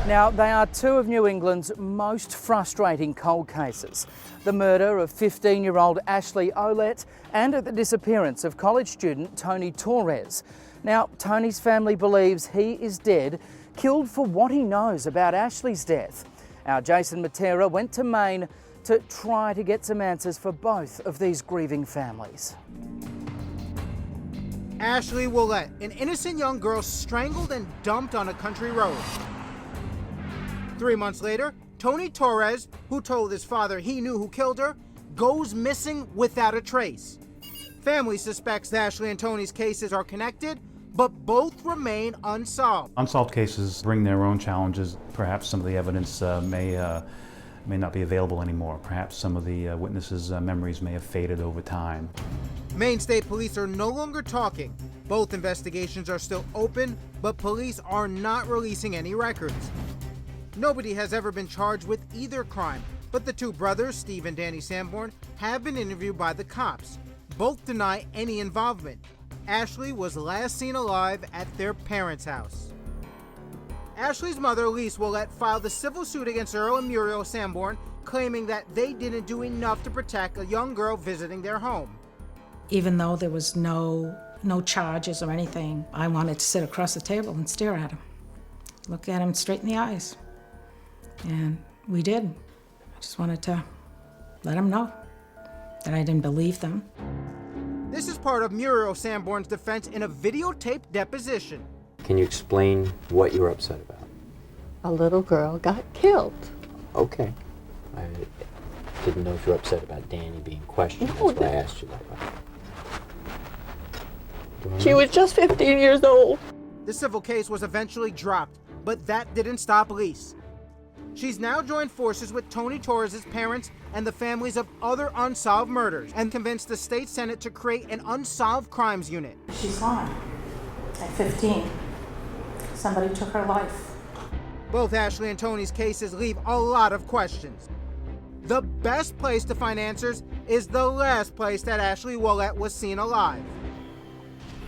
Now, they are two of New England's most frustrating cold cases. The murder of 15-year-old Ashley Ouellette and the disappearance of college student Tony Torres. Now, Tony's family believes he is dead, killed for what he knows about Ashley's death. Our Jason Matera went to Maine to try to get some answers for both of these grieving families. Ashley Ouellette, an innocent young girl strangled and dumped on a country road. 3 months later, Tony Torres, who told his father he knew who killed her, goes missing without a trace. Family suspects Ashley and Tony's cases are connected, but both remain unsolved. Unsolved cases bring their own challenges. Perhaps some of the evidence may not be available anymore. Perhaps some of the witnesses' memories may have faded over time. Maine State Police are no longer talking. Both investigations are still open, but police are not releasing any records. Nobody has ever been charged with either crime, but the two brothers, Steve and Danny Sanborn, have been interviewed by the cops. Both deny any involvement. Ashley was last seen alive at their parents' house. Ashley's mother, Lise Ouellette, filed a civil suit against Earl and Muriel Sanborn, claiming that they didn't do enough to protect a young girl visiting their home. Even though there was no charges or anything, I wanted to sit across the table and stare at him, look at him straight in the eyes. And we did. I just wanted to let him know that I didn't believe them. This is part of Muriel Sanborn's defense in a videotaped deposition. Can you explain what you were upset about? A little girl got killed. Okay. I didn't know if you were upset about Danny being questioned. No, That's why I asked you that. She was just 15 years old. The civil case was eventually dropped, but that didn't stop Lise. She's now joined forces with Tony Torres' parents and the families of other unsolved murders and convinced the state Senate to create an unsolved crimes unit. She's gone at 15. Somebody took her life. Both Ashley and Tony's cases leave a lot of questions. The best place to find answers is the last place that Ashley Ouellette was seen alive.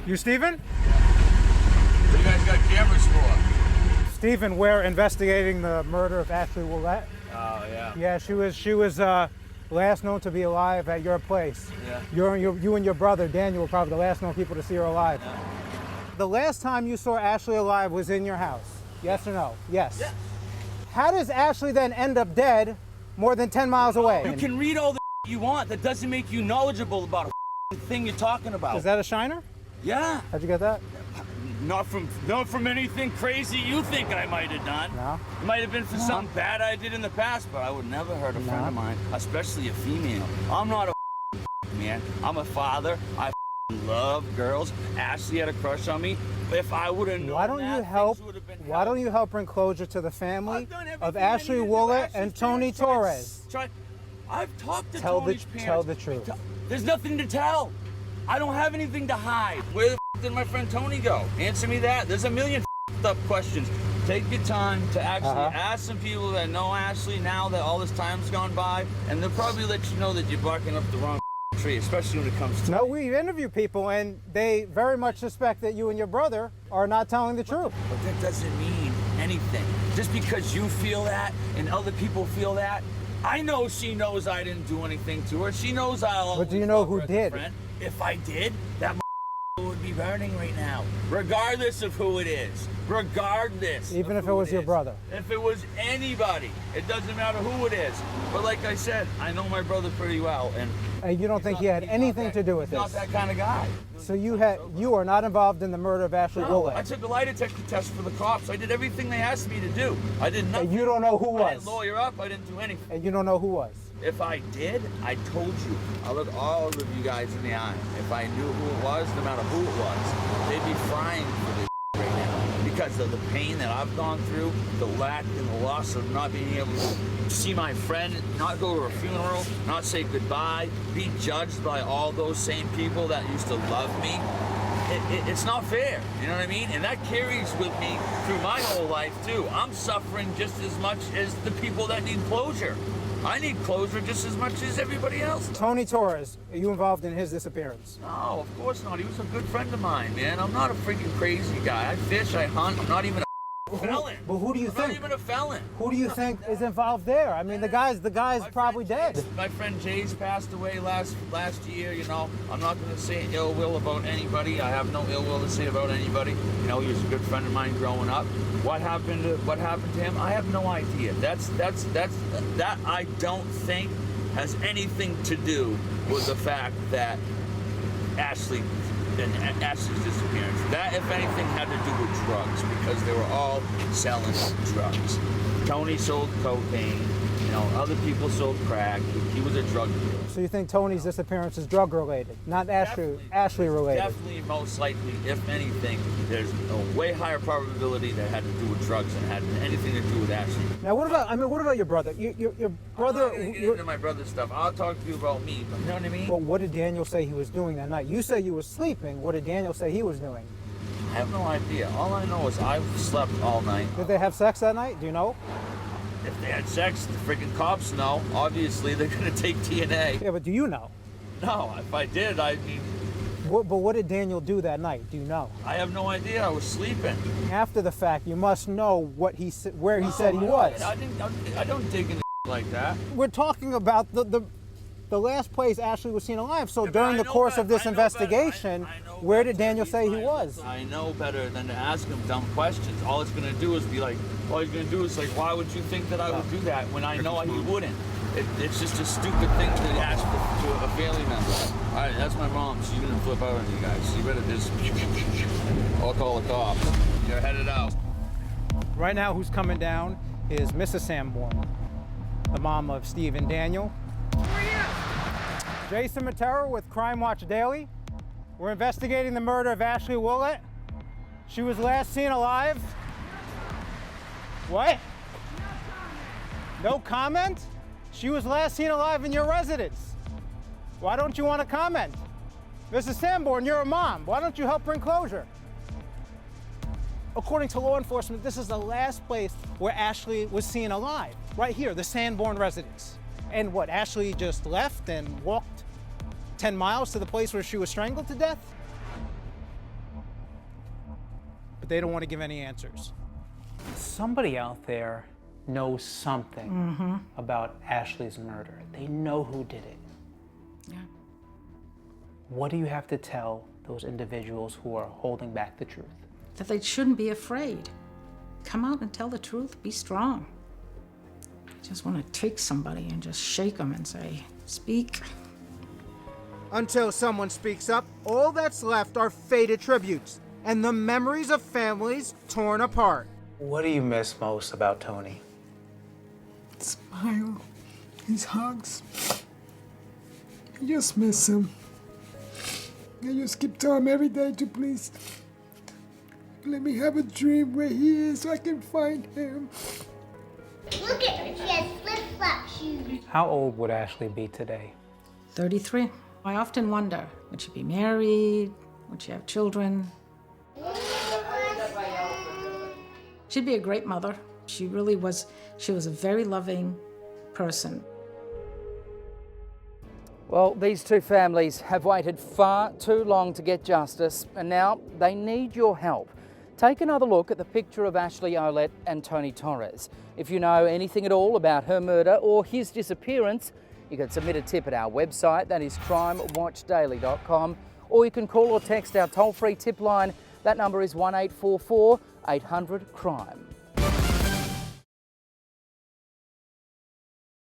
You Stephen? What do you guys got cameras for? Stephen, we're investigating the murder of Ashley Ouellette. Oh, yeah. Yeah, she was last known to be alive at your place. Yeah. You and your brother, Daniel, were probably the last known people to see her alive. Yeah. The last time you saw Ashley alive was in your house. Yes or no? Yes. Yeah. How does Ashley then end up dead more than 10 miles away? You can read all the you want. That doesn't make you knowledgeable about a thing you're talking about. Is that a shiner? Yeah. How'd you get that? Not from anything crazy you think I might have done. No. It might have been for something bad I did in the past, but I would never hurt a friend of mine, especially a female. I'm not a man. I'm a father. I love girls. Ashley had a crush on me. If I would have known Why don't you help bring closure to the family of Ashley Ouellette and Tony Torres? I've talked to Tony's parents. Tell the truth. There's nothing to tell. I don't have anything to hide. Where the did my friend Tony go? Answer me that. There's a million up questions. Take your time to actually ask some people that know Ashley now that all this time's gone by, and they'll probably let you know that you're barking up the wrong tree, especially when it comes to... No, we interview people, and they very much suspect that you and your brother are not telling the truth. But that doesn't mean anything. Just because you feel that and other people feel that, I know she knows I didn't do anything to her. She knows I'll always But do you know love who her as a did? friend. If I did, that would be burning right now, regardless of who it is. Regardless. Even if it was your brother. If it was anybody, it doesn't matter who it is. But like I said, I know my brother pretty well, and you don't think he had anything to do with this? Not that kind of guy. So you are not involved in the murder of Ashley Ouellette? I took a lie detector test for the cops. I did everything they asked me to do. I did nothing. And you don't know who was? I didn't lawyer up. I didn't do anything. And you don't know who was? If I did, I told you. I look all of you guys in the eye. If I knew who it was, no matter who it was, they'd be frying for this right now. Because of the pain that I've gone through, the lack and the loss of not being able to see my friend, not go to her funeral, not say goodbye, be judged by all those same people that used to love me. It's not fair, you know what I mean? And that carries with me through my whole life too. I'm suffering just as much as the people that need closure. I need closure just as much as everybody else. Tony Torres, are you involved in his disappearance? No, of course not. He was a good friend of mine, man. I'm not a freaking crazy guy. I fish, I hunt. I'm not even a Felon. But who do you I'm not think? even a felon. Who do you think is involved there? I mean, the guy's probably dead. My friend Jay's passed away last year. You know, I'm not going to say ill will about anybody. I have no ill will to say about anybody. You know, he was a good friend of mine growing up. What happened to him? I have no idea. That I don't think has anything to do with the fact that Ashley's disappearance. That, if anything, had to do with drugs, because they were all selling drugs. Tony sold cocaine, you know, other people sold crack. He was a drug dealer. So you think Tony's disappearance is drug related, not Ashley related? Definitely, most likely, if anything, there's a way higher probability that had to do with drugs than had anything to do with Ashley. Now, what about your brother? Your brother. I'm not gonna get into my brother's stuff. I'll talk to you about me. But you know what I mean? Well, what did Daniel say he was doing that night? You say you were sleeping. What did Daniel say he was doing? I have no idea. All I know is I slept all night. Did they have sex that night? Do you know? If they had sex, the freaking cops know. Obviously, they're gonna take DNA. Yeah, but do you know? No, if I did, I mean, But what did Daniel do that night? Do you know? I have no idea. I was sleeping. After the fact, you must know what he said, where he said he was. I don't dig into like that. We're talking about the last place Ashley was seen alive. So Yeah, but during I the know course better. of this I know better. investigation, I know where better did Daniel to say be he fine. was? I know better than to ask him dumb questions. All it's gonna do is be like, all he's gonna do is like, why would you think that I would do that when I know he wouldn't? It's just a stupid thing to ask to a family member. All right, that's my mom. She's gonna flip out on you guys. You better just, I'll call the cops. You're headed out. Right now, who's coming down is Mrs. Sanborn, the mom of Steve and Daniel. Jason Matera with Crime Watch Daily. We're investigating the murder of Ashley Willett. She was last seen alive. What? No comment? She was last seen alive in your residence. Why don't you want to comment? Mrs. Sanborn, you're a mom. Why don't you help bring closure? According to law enforcement, this is the last place where Ashley was seen alive. Right here, the Sanborn residence. And what, Ashley just left and walked 10 miles to the place where she was strangled to death? But they don't want to give any answers. Somebody out there knows something about Ashley's murder. They know who did it. Yeah. What do you have to tell those individuals who are holding back the truth? That they shouldn't be afraid. Come out and tell the truth. Be strong. You just want to take somebody and just shake them and say, speak. Until someone speaks up, all that's left are faded tributes and the memories of families torn apart. What do you miss most about Tony? Smile, his hugs. I just miss him. I just keep telling him every day to please let me have a dream where he is so I can find him. Look at her, she has flip-flop shoes. How old would Ashley be today? 33. I often wonder, would she be married? Would she have children? She'd be a great mother. She really was. She was a very loving person. Well, these two families have waited far too long to get justice, and now they need your help. Take another look at the picture of Ashley Ouellette and Tony Torres. If you know anything at all about her murder or his disappearance, you can submit a tip at our website, that is crimewatchdaily.com, or you can call or text our toll-free tip line. That number is 1844 800 CRIME.